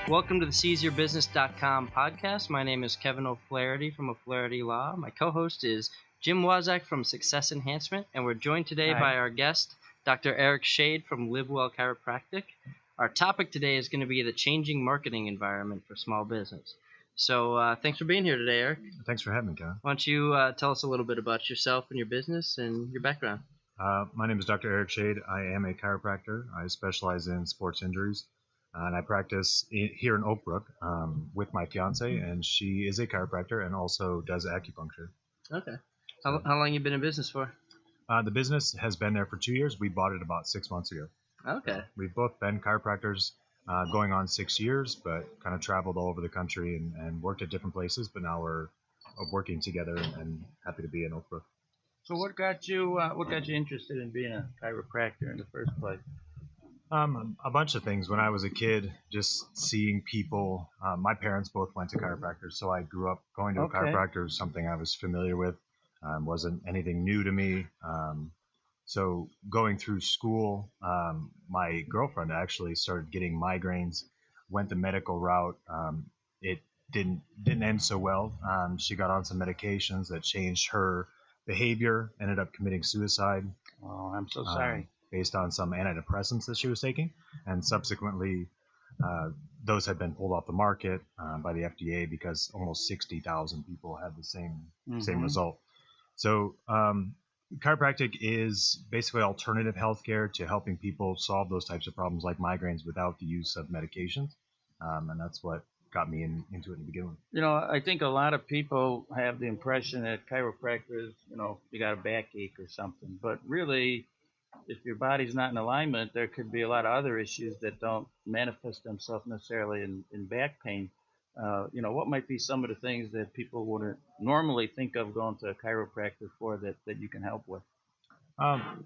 Welcome to the SeizeYourBusiness.com podcast. My name is Kevin O'Flaherty from O'Flaherty Law. My co-host is Jim Waszak from Success Enhancement, and we're joined today by our guest, Dr. Eric Schaid from LiveWell Chiropractic. Our topic today is going to be the changing marketing environment for small business. So thanks for being here today, Eric. Thanks for having me, Kevin. Why don't you tell us a little bit about yourself and your business and your background? My name is Dr. Eric Schaid. I am a chiropractor. I specialize in sports injuries, and I practice here in Oak Brook with my fiance, and she is a chiropractor and also does acupuncture. Okay. How long you been in business for? The business has been there for 2 years. We bought it about 6 months ago. Okay. So we've both been chiropractors going on 6 years, but kind of traveled all over the country and worked at different places, but now we're working together and happy to be in Oak Brook. So what got you interested in being a chiropractor in the first place? A bunch of things. When I was a kid, just seeing people, my parents both went to chiropractors, so I grew up going to a chiropractor, something I was familiar with, wasn't anything new to me. So going through school, my girlfriend actually started getting migraines, went the medical route. It didn't end so well. She got on some medications that changed her behavior, ended up committing suicide. Oh, I'm so sorry. Based on some antidepressants that she was taking, and subsequently those had been pulled off the market by the FDA because almost 60,000 people had the same result. So chiropractic is basically alternative healthcare to helping people solve those types of problems like migraines without the use of medications, and that's what got me into it to begin with. You know, I think a lot of people have the impression that chiropractors, you got a backache or something, but really, if your body's not in alignment, there could be a lot of other issues that don't manifest themselves necessarily in back pain. What might be some of the things that people wouldn't normally think of going to a chiropractor for that you can help with?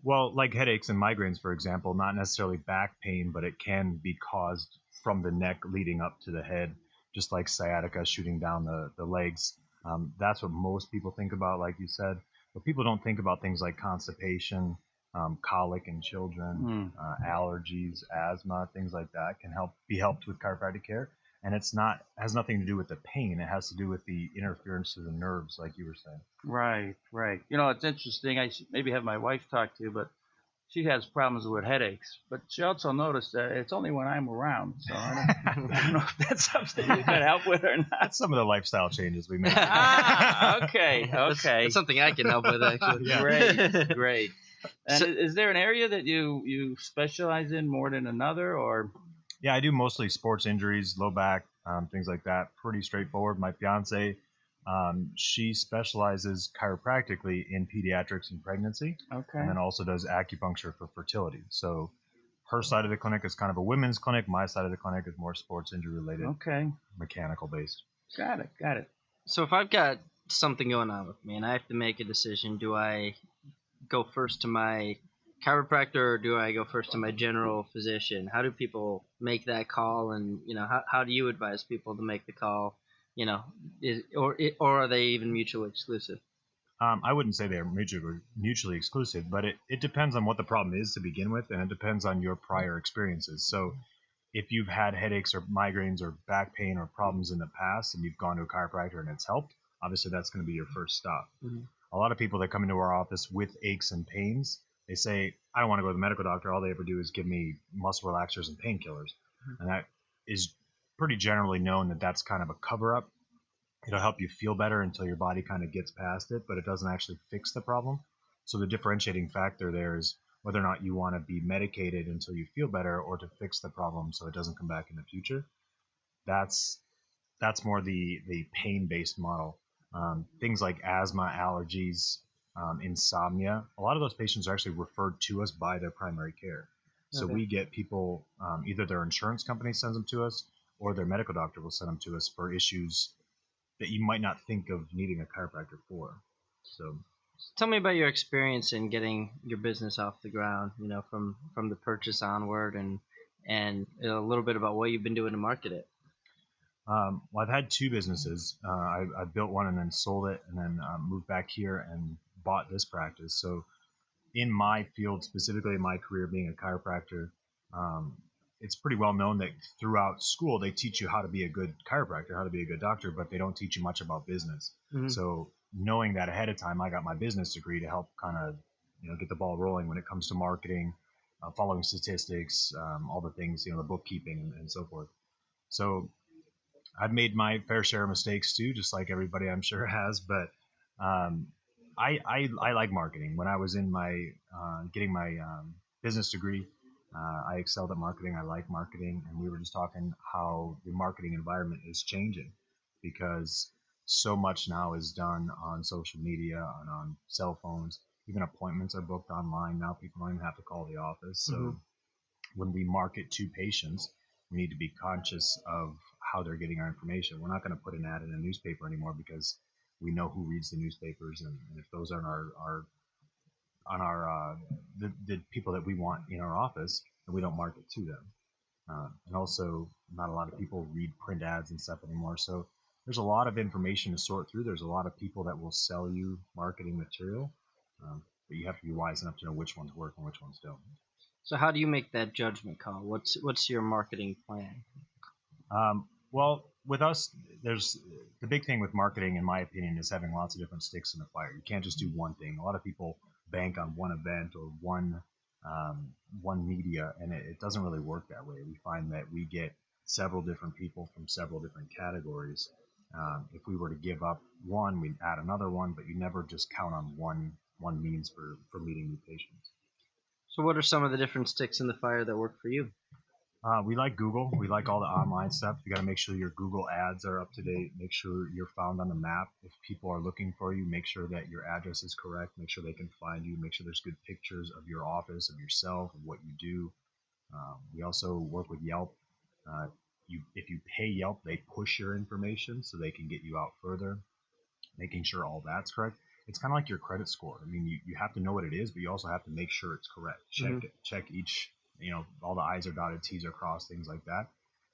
Well, like headaches and migraines, for example, not necessarily back pain, but it can be caused from the neck leading up to the head, just like sciatica shooting down the legs. That's what most people think about, like you said. But people don't think about things like constipation, colic in children, allergies, asthma, things like that can be helped with chiropractic care. And has nothing to do with the pain. It has to do with the interference to the nerves, like you were saying. Right. It's interesting. I should maybe have my wife talk to you, but she has problems with headaches. But she also noticed that it's only when I'm around. So I don't know if that's something you can help with or not. That's some of the lifestyle changes we made. Okay. That's something I can help with, actually. Yeah. Great. And is there an area that you specialize in more than another, or? Yeah, I do mostly sports injuries, low back, things like that. Pretty straightforward. My fiance, she specializes chiropractically in pediatrics and pregnancy, and then also does acupuncture for fertility. So her side of the clinic is kind of a women's clinic. My side of the clinic is more sports injury related, mechanical based. Got it. So if I've got something going on with me and I have to make a decision, do I go first to my chiropractor or do I go first to my general physician? How do people make that call, and how do you advise people to make the call? Or are they even mutually exclusive? I wouldn't say they're mutually exclusive, but it depends on what the problem is to begin with, and it depends on your prior experiences. So if you've had headaches or migraines or back pain or problems in the past and you've gone to a chiropractor and it's helped, obviously that's going to be your first stop. Mm-hmm. A lot of people that come into our office with aches and pains, they say, I don't want to go to the medical doctor. All they ever do is give me muscle relaxers and painkillers. Mm-hmm. And that is pretty generally known that that's kind of a cover-up. It'll help you feel better until your body kind of gets past it, but it doesn't actually fix the problem. So the differentiating factor there is whether or not you want to be medicated until you feel better or to fix the problem so it doesn't come back in the future. That's more the pain-based model. Things like asthma, allergies, insomnia, a lot of those patients are actually referred to us by their primary care. So we get people, either their insurance company sends them to us or their medical doctor will send them to us for issues that you might not think of needing a chiropractor for. So tell me about your experience in getting your business off the ground, from the purchase onward, and a little bit about what you've been doing to market it. Well, I've had two businesses. I built one and then sold it, and then moved back here and bought this practice. So in my field, specifically in my career being a chiropractor, it's pretty well known that throughout school they teach you how to be a good chiropractor, how to be a good doctor, but they don't teach you much about business. So knowing that ahead of time, I got my business degree to help kind of get the ball rolling when it comes to marketing, following statistics, all the things, the bookkeeping and so forth. So I've made my fair share of mistakes too, just like everybody I'm sure has. But I like marketing. When I was in my getting my business degree, I excelled at marketing. I like marketing, and we were just talking how the marketing environment is changing because so much now is done on social media and on cell phones. Even appointments are booked online now. People don't even have to call the office. So when we market to patients, we need to be conscious of how they're getting our information. We're not going to put an ad in a newspaper anymore because we know who reads the newspapers, and if those aren't the people that we want in our office, then we don't market to them. And also, not a lot of people read print ads and stuff anymore. So there's a lot of information to sort through. There's a lot of people that will sell you marketing material, but you have to be wise enough to know which ones work and which ones don't. So how do you make that judgment call? What's your marketing plan? Well, with us, there's the big thing with marketing, in my opinion, is having lots of different sticks in the fire. You can't just do one thing. A lot of people bank on one event or one media, and it doesn't really work that way. We find that we get several different people from several different categories. If we were to give up one, we'd add another one, but you never just count on one means for meeting new patients. So what are some of the different sticks in the fire that work for you? We like Google. We like all the online stuff. You got to make sure your Google ads are up to date. Make sure you're found on the map. If people are looking for you, make sure that your address is correct. Make sure they can find you. Make sure there's good pictures of your office, of yourself, of what you do. We also work with Yelp. If you pay Yelp, they push your information so they can get you out further. Making sure all that's correct. It's kind of like your credit score. I mean, you have to know what it is, but you also have to make sure it's correct. Check each, all the I's are dotted, T's are crossed, things like that.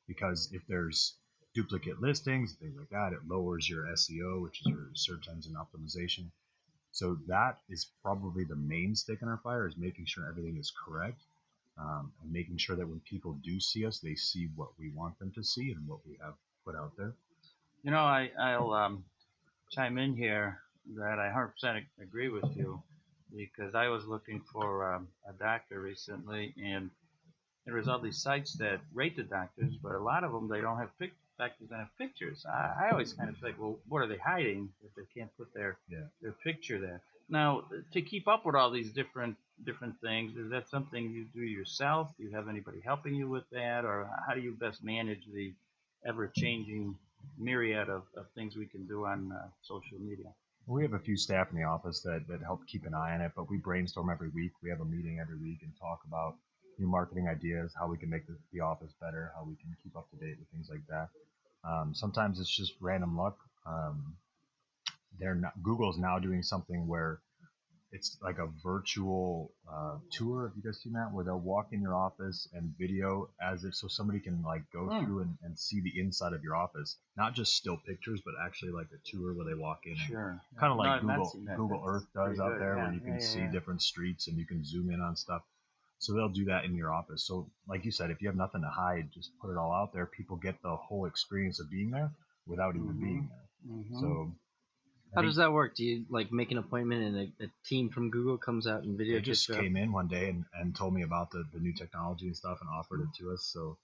Because if there's duplicate listings, things like that, it lowers your SEO, which is your search engine optimization. So that is probably the main stick in our fire, is making sure everything is correct, and making sure that when people do see us, they see what we want them to see and what we have put out there. I'll chime in here that I 100% agree with you, because I was looking for a doctor recently, and there was all these sites that rate the doctors, but a lot of them, they don't have doctors don't have pictures. I always kind of think, well, what are they hiding if they can't put their picture there? Now, to keep up with all these different things, is that something you do yourself? Do you have anybody helping you with that, or how do you best manage the ever-changing myriad of things we can do on social media? We have a few staff in the office that help keep an eye on it, but we brainstorm every week. We have a meeting every week and talk about new marketing ideas, how we can make the office better, how we can keep up to date with things like that. Sometimes it's just random luck. Google's now doing something where it's like a virtual tour. Have you guys seen that? Where they'll walk in your office and video so somebody can go through and see the inside of your office. Not just still pictures, but actually like a tour where they walk in. Sure. Kind of like Google Earth does out there, where you can see different streets and you can zoom in on stuff. So they'll do that in your office. So like you said, if you have nothing to hide, just put it all out there. People get the whole experience of being there without even being there. So how does that work? Do you make an appointment and a team from Google comes out and video? They just came in one day and told me about the new technology and stuff and offered it to us. So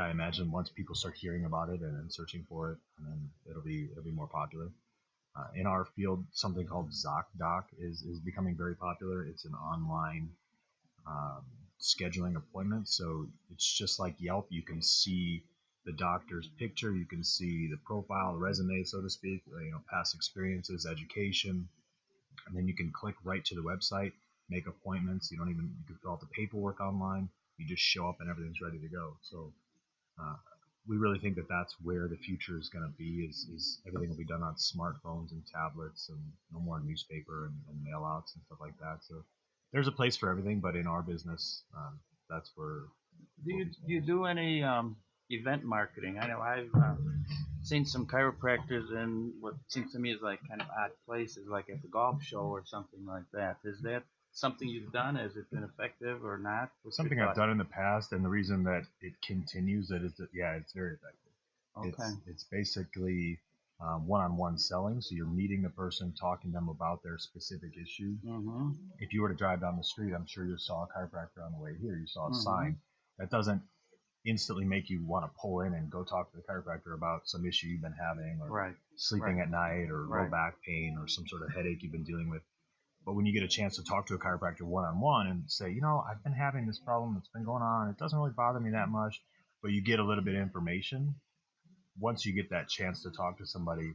I imagine once people start hearing about it and searching for it, and then it'll be more popular. In our field, something called ZocDoc is becoming very popular. It's an online scheduling appointment. So it's just like Yelp. You can see the doctor's picture, you can see the profile, the resume, so to speak, past experiences, education, and then you can click right to the website, make appointments. You can fill out the paperwork online. You just show up and everything's ready to go. So we really think that that's where the future is going to be. Is everything will be done on smartphones and tablets, and no more newspaper and mail outs and stuff like that. So there's a place for everything, but in our business, that's where. Do you do any event marketing? I know I've seen some chiropractors in what seems to me is kind of odd places, like at the golf show or something like that. Is that something you've done? Has it been effective or not? Something I've done in the past, and the reason that it continues that is that, yeah, it's very effective. Okay. It's basically one-on-one selling, so you're meeting the person, talking to them about their specific issue. Mm-hmm. If you were to drive down the street, I'm sure you saw a chiropractor on the way here. You saw a Mm-hmm. sign. That doesn't instantly make you want to pull in and go talk to the chiropractor about some issue you've been having, or sleeping at night, or low back pain, or some sort of headache you've been dealing with. But when you get a chance to talk to a chiropractor one-on-one and say, you know, I've been having this problem that's been going on. It doesn't really bother me that much, but you get a little bit of information. Once you get that chance to talk to somebody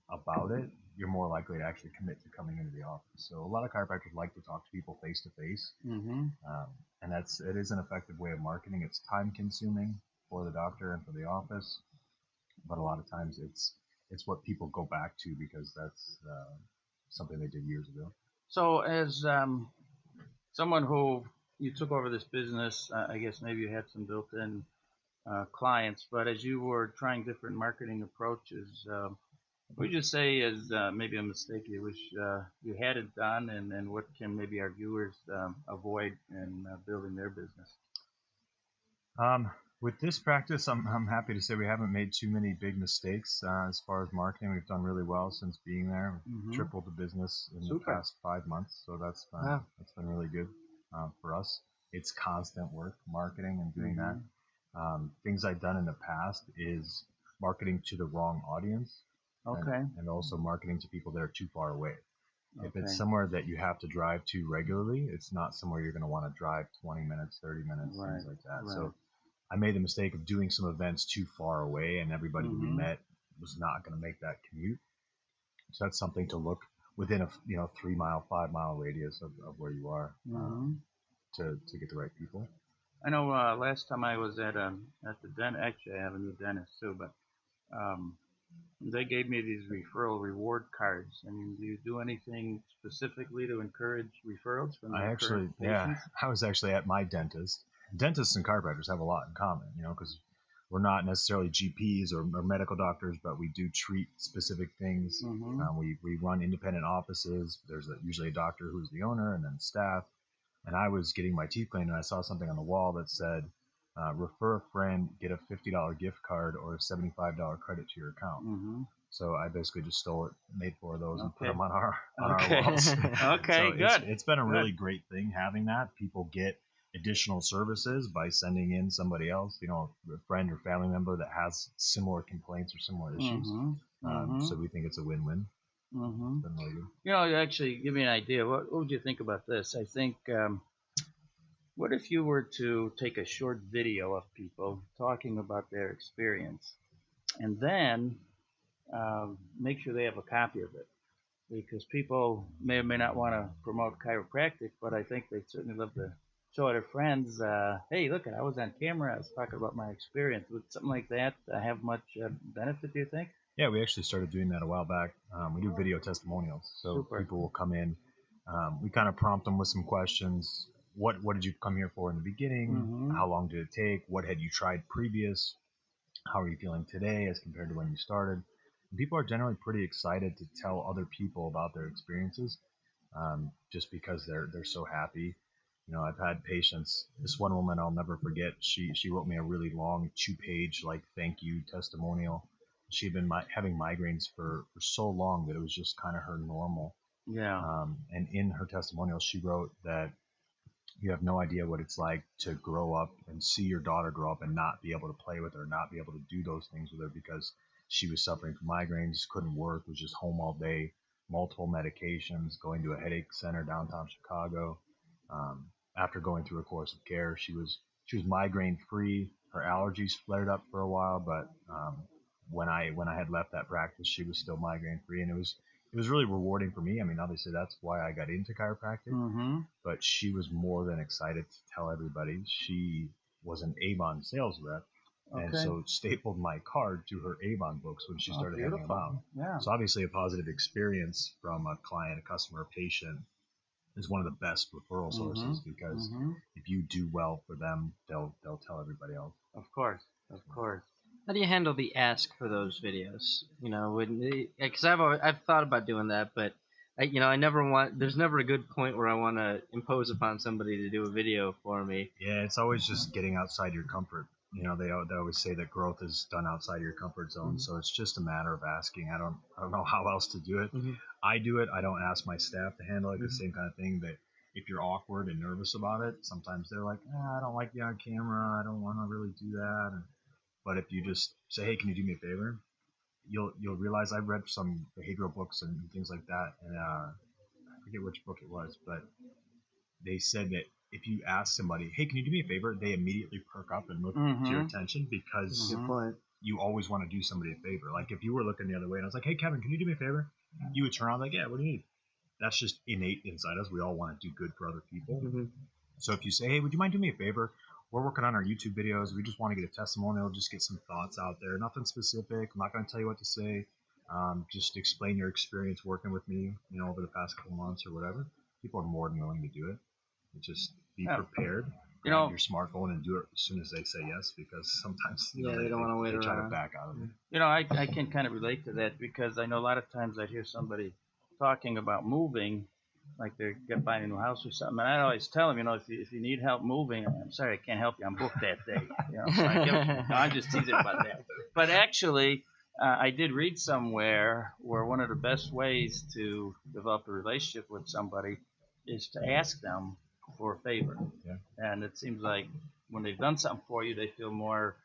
about it, you're more likely to actually commit to coming into the office. So a lot of chiropractors like to talk to people face to face, and it is an effective way of marketing. It's time consuming for the doctor and for the office, but a lot of times it's what people go back to because that's something they did years ago. So as someone who you took over this business, I guess maybe you had some built-in clients, but as you were trying different marketing approaches, what would you say is maybe a mistake you wish you hadn't done, and what can maybe our viewers avoid in building their business? With this practice, I'm happy to say we haven't made too many big mistakes as far as marketing. We've done really well since being there. We've tripled the business in the past 5 months, so that's been really good for us. It's constant work, marketing and doing that. Things I've done in the past is marketing to the wrong audience, and also marketing to people that are too far away. If it's somewhere that you have to drive to regularly, it's not somewhere you're going to want to drive 20 minutes, 30 minutes, things like that. So I made the mistake of doing some events too far away, and everybody who we met was not going to make that commute. So that's something to look within a 3 mile, 5 mile radius of where you are to get the right people. I know last time I was at the dentist, actually I have a new dentist too, but they gave me these referral reward cards. I mean, do you do anything specifically to encourage referrals from your current patients? I was actually at my dentist. Dentists and chiropractors have a lot in common, because we're not necessarily GPs or medical doctors, but we do treat specific things. We run independent offices. There's usually a doctor who's the owner, and then staff. And I was getting my teeth cleaned, and I saw something on the wall that said, refer a friend, get a $50 gift card or a $75 credit to your account. So I basically just stole it, made 4 of those, and put them on our walls. Okay, so good. It's been a really great thing having that. People get additional services by sending in somebody else, a friend or family member that has similar complaints or similar issues. So we think it's a win-win. It's been really good. You actually give me an idea. What would you think about this? I think, what if you were to take a short video of people talking about their experience, and then make sure they have a copy of it? Because people may or may not want to promote chiropractic, but I think they'd certainly love to show their friends, hey, look, I was on camera, I was talking about my experience. Would something like that have much benefit, do you think? Yeah, we actually started doing that a while back. We do video testimonials. So people will come in. We kind of prompt them with some questions. What did you come here for in the beginning? How long did it take? What had you tried previous? How are you feeling today as compared to when you started? And people are generally pretty excited to tell other people about their experiences, just because they're so happy. I've had patients. This one woman I'll never forget. She wrote me a really long 2-page thank you testimonial. She'd been having migraines for so long that it was just kind of her normal. And in her testimonial, she wrote that you have no idea what it's like to grow up and see your daughter grow up and not be able to play with her, not be able to do those things with her because she was suffering from migraines, couldn't work, was just home all day, multiple medications, going to a headache center downtown Chicago. After going through a course of care, she was migraine free. Her allergies flared up for a while, but when I had left that practice, she was still migraine free, and it was really rewarding for me. I mean, obviously that's why I got into chiropractic, but she was more than excited to tell everybody. She was an Avon sales rep, and so stapled my card to her Avon books when she started handing them out. So obviously a positive experience from a client, a customer, a patient is one of the best referral sources because if you do well for them, they'll tell everybody else. Of course. How do you handle the ask for those videos? Because I've thought about doing that, but I never want. There's never a good point where I want to impose upon somebody to do a video for me. Yeah, it's always just getting outside your comfort. They always say that growth is done outside your comfort zone. So it's just a matter of asking. I don't know how else to do it. I do it. I don't ask my staff to handle it. The same kind of thing that if you're awkward and nervous about it, sometimes they're like, I don't like you on camera. I don't want to really do that. But if you just say, hey, can you do me a favor? You'll realize I've read some behavioral books and things like that, and I forget which book it was, but they said that if you ask somebody, hey, can you do me a favor? They immediately perk up and look to your attention because you always want to do somebody a favor. Like if you were looking the other way and I was like, hey, Kevin, can you do me a favor? You would turn around like, yeah, what do you need? That's just innate inside us. We all want to do good for other people. So if you say, hey, would you mind doing me a favor? We're working on our YouTube videos. We just want to get a testimonial, just get some thoughts out there. Nothing specific. I'm not going to tell you what to say. Just explain your experience working with me, over the past couple months or whatever. People are more than willing to do it. Just be prepared. Grab your smartphone and do it as soon as they say yes, because sometimes they don't want to wait around. They try to back out of it. I can kind of relate to that because I know a lot of times I hear somebody talking about moving, like they're buying a new house or something, and I always tell them, if you need help moving, I'm sorry, I can't help you. I'm booked that day. So I'm just teasing about that. But actually, I did read somewhere where one of the best ways to develop a relationship with somebody is to ask them for a favor. And it seems like when they've done something for you, they feel more,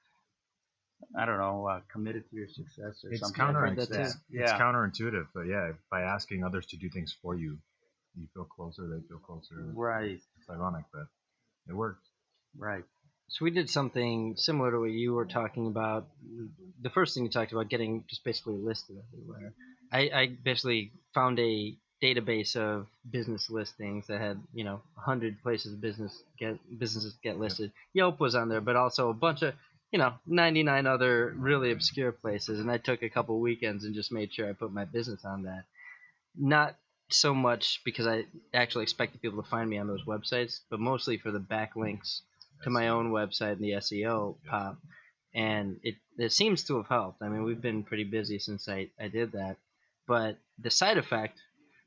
committed to your success or something. It's counterintuitive, but by asking others to do things for you, you feel closer, they feel closer. Right. It's ironic, but it works. Right. So we did something similar to what you were talking about. The first thing you talked about, getting just basically listed everywhere. I basically found a database of business listings that had 100 places businesses get listed. Yelp was on there, but also a bunch of 99 other really obscure places. And I took a couple weekends and just made sure I put my business on that. Not so much because I actually expected people to find me on those websites, but mostly for the backlinks to my own website and the SEO pop. And it seems to have helped. I mean, we've been pretty busy since I did that. But the side effect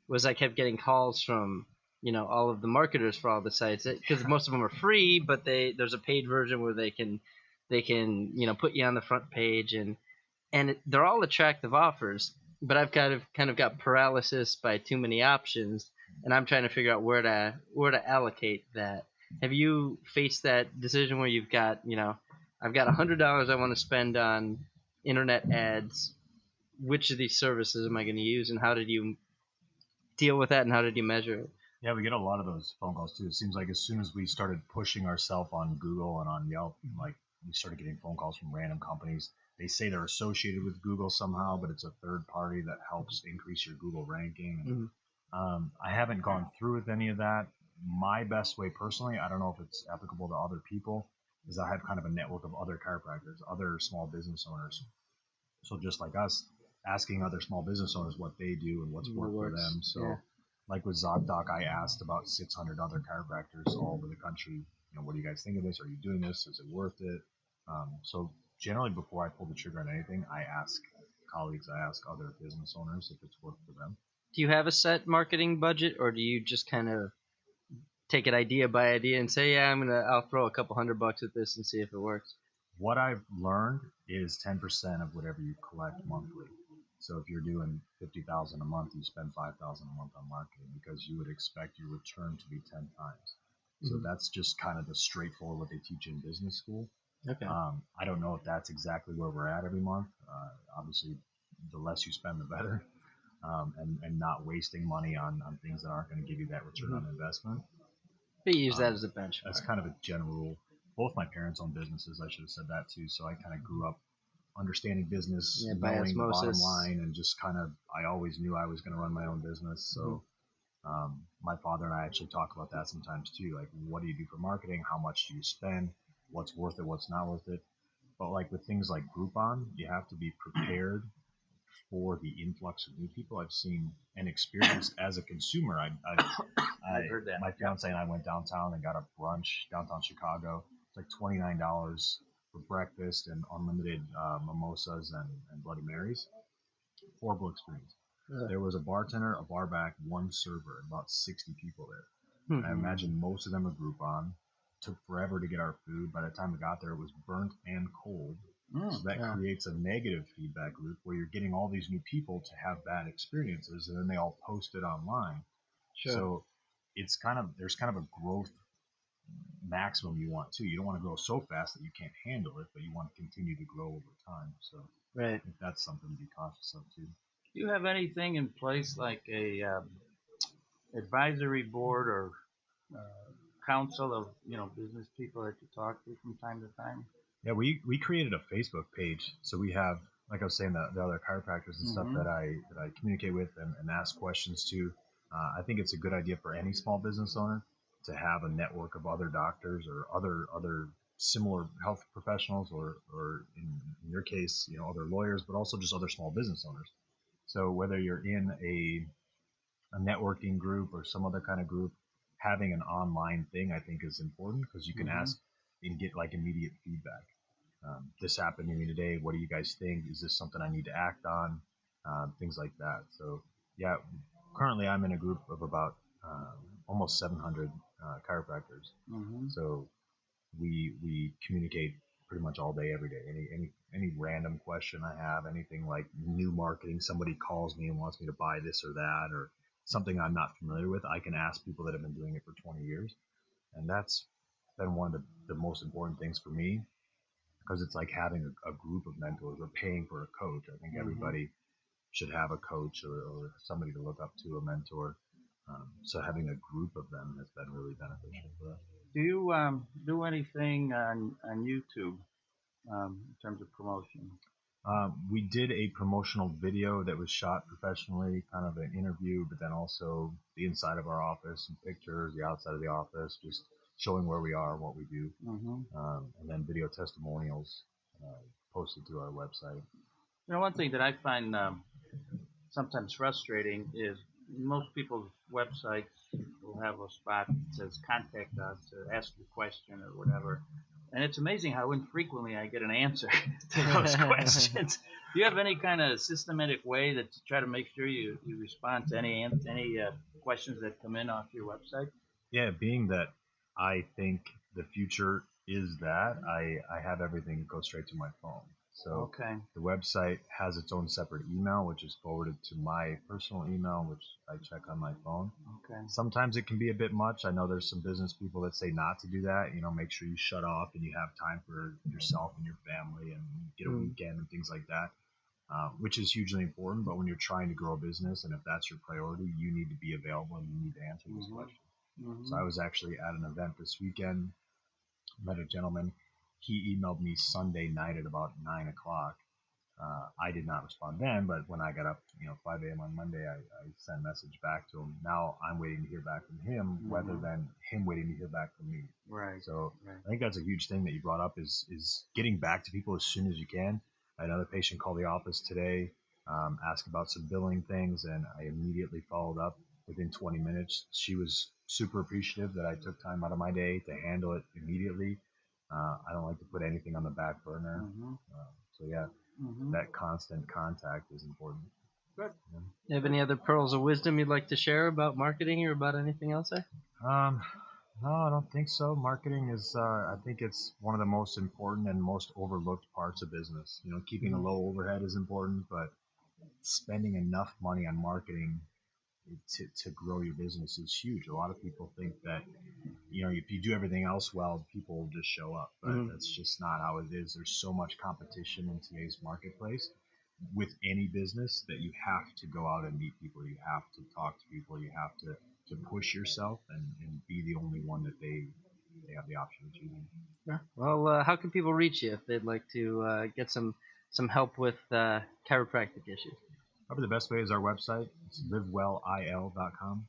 was I kept getting calls from all of the marketers for all the sites, because most of them are free, but there's a paid version where they can put you on the front page, and they're all attractive offers, but I've kind of got paralysis by too many options, and I'm trying to figure out where to allocate that. Have you faced that decision where you've got I've got $100 I want to spend on internet ads? Which of these services am I going to use, and how did you deal with that, and how did you measure it? Yeah, we get a lot of those phone calls too. It seems like as soon as we started pushing ourselves on Google and on Yelp, like we started getting phone calls from random companies. They say they're associated with Google somehow, but it's a third party that helps increase your Google ranking. I haven't gone through with any of that. My best way personally, I don't know if it's applicable to other people, is I have kind of a network of other chiropractors, other small business owners. So just like us, asking other small business owners what they do and what's worked for them. So like with ZocDoc, I asked about 600 other chiropractors all over the country, what do you guys think of this? Are you doing this? Is it worth it? So generally before I pull the trigger on anything, I ask colleagues, I ask other business owners if it's worth for them. Do you have a set marketing budget, or do you just kind of take it idea by idea and say, I'll throw a couple $100 at this and see if it works? What I've learned is 10% of whatever you collect monthly. So if you're doing $50,000 a month, you spend $5,000 a month on marketing, because you would expect your return to be 10 times. So that's just kind of the straightforward what they teach in business school. Okay. I don't know if that's exactly where we're at every month. Obviously, the less you spend, the better, and not wasting money on things that aren't going to give you that return on investment. But you use that as a benchmark. That's kind of a general rule. Both my parents own businesses. I should have said that too. So I kind of grew up understanding business, knowing the bottom line, and just I always knew I was going to run my own business. So my father and I actually talk about that sometimes too. Like, what do you do for marketing? How much do you spend? What's worth it? What's not worth it? But like with things like Groupon, you have to be prepared for the influx of new people. I've seen and experienced as a consumer. I heard that. My fiance and I went downtown and got a brunch downtown Chicago. It's like $29 for breakfast and unlimited mimosas and Bloody Marys. Horrible experience. There was a bartender, a bar back, one server, about 60 people there. I imagine most of them were Groupon. Took forever to get our food. By the time we got there, it was burnt and cold. So that creates a negative feedback loop where you're getting all these new people to have bad experiences, and then they all post it online. Sure. So it's there's kind of a growth maximum you want too. You don't want to grow so fast that you can't handle it, but you want to continue to grow over time. So I think that's something to be cautious of too. Do you have anything in place like a advisory board or council of business people that you talk to from time to time? Yeah, we created a Facebook page, so we have, like I was saying, the other chiropractors and stuff that I communicate with and ask questions to. I think it's a good idea for any small business owner to have a network of other doctors or other similar health professionals, or in your case, other lawyers, but also just other small business owners. So whether you're in a networking group or some other kind of group, having an online thing I think is important because you can ask and get like immediate feedback. This happened to me today. What do you guys think? Is this something I need to act on? Things like that. So yeah, currently I'm in a group of about almost 700 chiropractors. So we communicate pretty much all day, every day. Any random question I have, anything like new marketing, somebody calls me and wants me to buy this or that, or something I'm not familiar with, I can ask people that have been doing it for 20 years. And that's been one of the most important things for me, because it's like having a group of mentors or paying for a coach. I think everybody should have a coach or somebody to look up to, a mentor. So having a group of them has been really beneficial for us. Do you do anything on YouTube in terms of promotion? We did a promotional video that was shot professionally, kind of an interview, but then also the inside of our office, some pictures, the outside of the office, just showing where we are and what we do. And then video testimonials posted to our website. One thing that I find sometimes frustrating is most people's websites will have a spot that says contact us or ask a question or whatever. And it's amazing how infrequently I get an answer to those questions. Do you have any kind of systematic way that to try to make sure you respond to any questions that come in off your website? Yeah, being that I think the future is that, I have everything go straight to my phone. So the website has its own separate email, which is forwarded to my personal email, which I check on my phone. Sometimes it can be a bit much. I know there's some business people that say not to do that. Make sure you shut off and you have time for yourself and your family and get a weekend and things like that, which is hugely important. But when you're trying to grow a business, and if that's your priority, you need to be available and you need to answer these questions. So I was actually at an event this weekend, met a gentleman. He emailed me Sunday night at about 9 o'clock. I did not respond then, but when I got up, 5 a.m. on Monday, I sent a message back to him. Now I'm waiting to hear back from him, rather than him waiting to hear back from me. So I think that's a huge thing that you brought up is getting back to people as soon as you can. I had another patient call the office today, ask about some billing things, and I immediately followed up within 20 minutes. She was super appreciative that I took time out of my day to handle it immediately. I don't like to put anything on the back burner. So yeah, that constant contact is important. Good. Yeah. You have any other pearls of wisdom you'd like to share about marketing or about anything else there? No, I don't think so. Marketing is, I think it's one of the most important and most overlooked parts of business. Keeping a low overhead is important, but spending enough money on marketing to grow your business is huge. A lot of people think that, if you do everything else well, people will just show up. But that's just not how it is. There's so much competition in today's marketplace with any business that you have to go out and meet people. You have to talk to people. You have to push yourself and be the only one that they have the option of choosing. Yeah. Well, how can people reach you if they'd like to get some help with chiropractic issues? Probably the best way is our website. It's livewellil.com.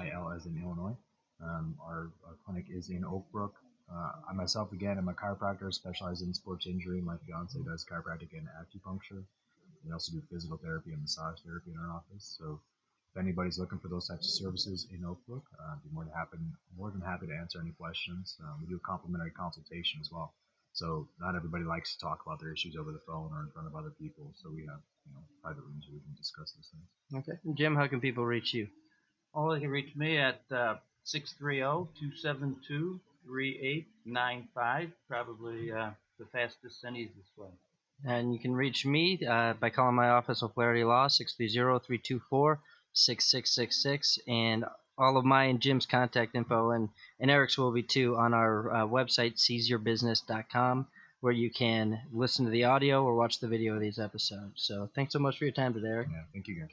IL as in Illinois. Our clinic is in Oak Brook. I myself, again, am a chiropractor specialized in sports injury. My fiance does chiropractic and acupuncture. We also do physical therapy and massage therapy in our office. So if anybody's looking for those types of services in Oak Brook, I'd be more than happy to answer any questions. We do a complimentary consultation as well. So not everybody likes to talk about their issues over the phone or in front of other people. So we have private rooms where we can discuss those things. Okay. Jim, how can people reach you? Oh, they can reach me at 630-272-3895. Probably the fastest and easiest way. And you can reach me by calling my office, O'Flaherty Law, 630-324-6666. And all of my and Jim's contact info and Eric's will be too on our website, seizeyourbusiness.com, where you can listen to the audio or watch the video of these episodes. So thanks so much for your time today, Eric. Yeah, thank you guys.